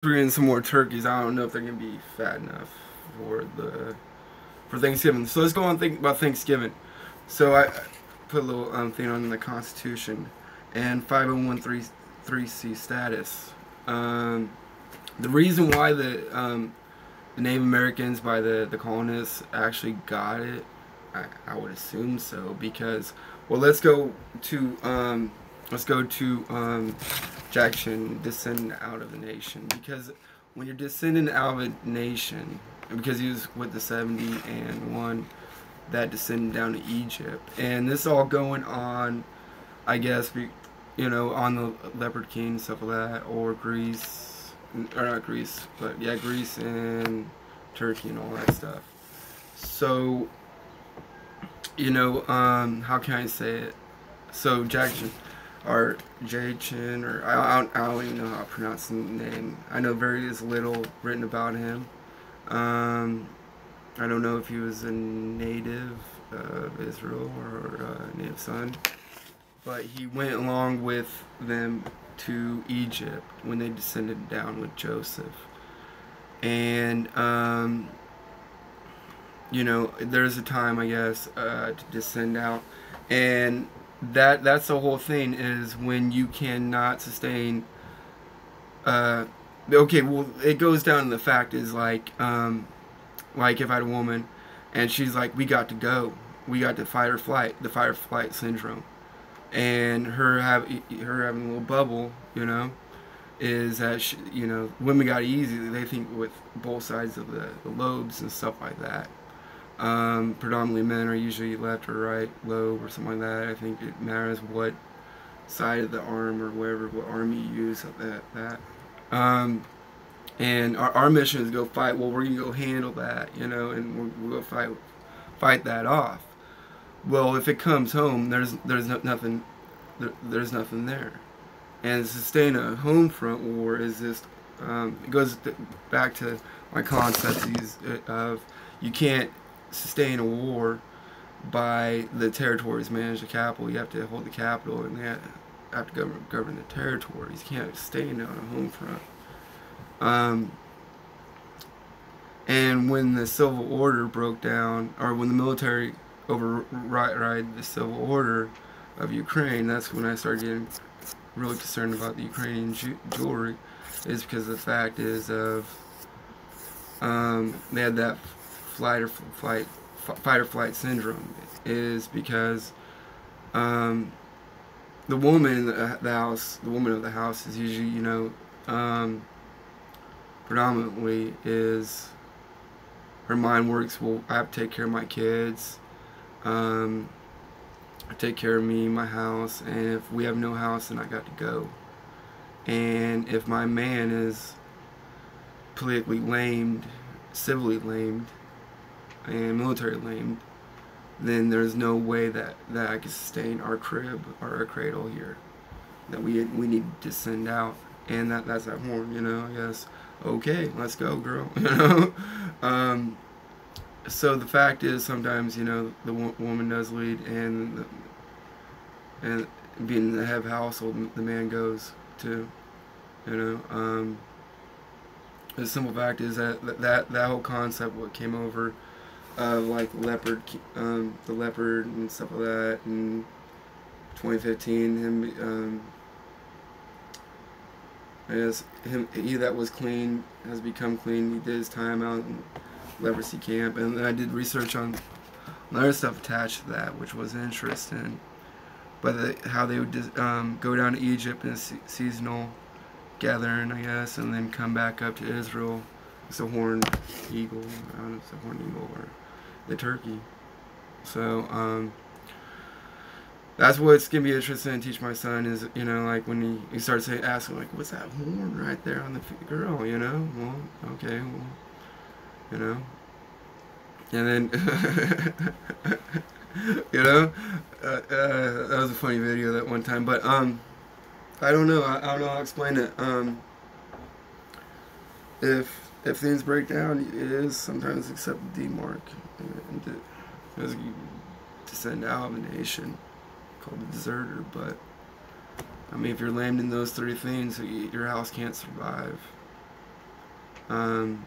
We're getting some more turkeys. I don't know if they're gonna be fat enough for Thanksgiving. So let's go on think about Thanksgiving. So I put a little thing on the Constitution and 501(c) status. The reason why the Native Americans by the colonists actually got it, I would assume so because let's go to Jackson, descendant out of the nation. Because when you're descending out of a nation, because he was with the 70 and one that descended down to Egypt, and this all going on, I guess, on the Leopard King stuff like that, or Greece, or not Greece, but yeah, Greece and Turkey and all that stuff. So, how can I say it? So Jackson or Jachin, or I don't even know how to pronounce the name. I know very little written about him. I don't know if he was a native of Israel or a native son, but he went along with them to Egypt when they descended down with Joseph. And, there's a time, I guess, to descend out. And that's the whole thing, is when you cannot sustain okay, well, it goes down to the fact is like if I had a woman and she's like, we got to fight or flight, the fight or flight syndrome, and her having a little bubble, is that women got easy. They think with both sides of the lobes and stuff like that. Predominantly men are usually left or right lobe or something like that. I think it matters what side of the arm or what arm you use at that. And our mission is to go fight. Well, we're gonna go handle that, and we'll go fight that off. Well, if it comes home, there's nothing there. And to sustain a home front war is just it goes back to my concepts of you can't sustain a war by the territories manage the capital. You have to hold the capital, and they have to govern the territories. You can't sustain on a home front. And when the civil order broke down, or when the military override the civil order of Ukraine, that's when I started getting really concerned about the Ukrainian jewelry. Is because the fact is of they had that fight or flight syndrome. Is because the woman in the house, the woman of the house, is usually predominantly is her mind works. Well, I have to take care of my kids. Take care of me, my house, and if we have no house, then I got to go. And if my man is politically lamed, civilly lamed, and military lamed, then there's no way that I can sustain our crib or our cradle here. That we need to send out, and that's that horn, I guess. Okay, let's go, girl. So the fact is, sometimes the woman does lead, and being the head of household, the man goes too. The simple fact is that whole concept, what came over of like the leopard and stuff like that, in 2015, him. I guess he that was clean has become clean. He did his time out in leprosy camp, and then I did research on other stuff attached to that, which was interesting. But how they would just, go down to Egypt in a seasonal gathering, I guess, and then come back up to Israel. It's a horned eagle. I don't know if it's a horned eagle or the turkey. So that's what's gonna be interesting to teach my son is, like when he starts asking, like, what's that horn right there on the girl, well, okay, well, and then, that was a funny video that one time, but, I don't know how to explain it. If things break down, it is sometimes accept the D-mark, and to send out of a nation called a deserter. But I mean, if you're lamed in those three things, your house can't survive. Um,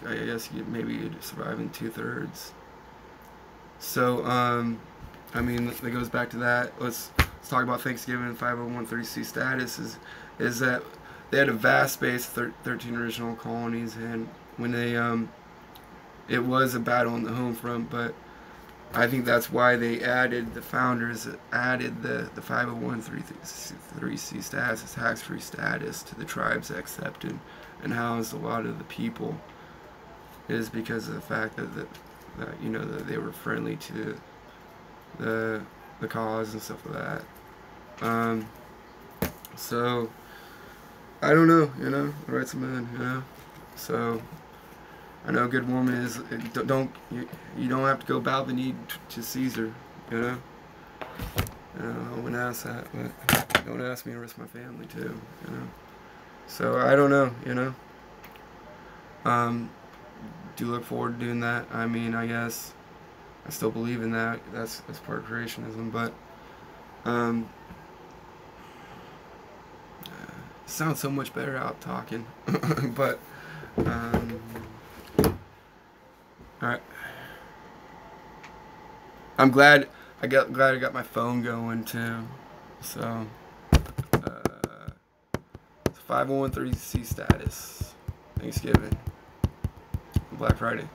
I guess maybe you'd survive in 2/3. So, I mean, that goes back to that. Let's talk about Thanksgiving. 501(c) status is that they had a vast base, 13 original colonies, and when they it was a battle on the home front, but I think that's why they added, the founders added the 501(c) status, tax-free status, to the tribes that accepted and housed a lot of the people, is because of the fact that you know, that they were friendly to the cause and stuff like that. So I don't know, you know, the rights of man, you know. So I know a good woman is you don't have to go bow the knee to Caesar, you know. I wouldn't ask that, but don't ask me to risk my family too, you know. So I don't know, you know. Do look forward to doing that. I mean, I guess I still believe in that. That's part of creationism, but it sounds so much better out talking. But all right. I'm glad I got my phone going too. So 501(c) status. Thanksgiving. Black Friday.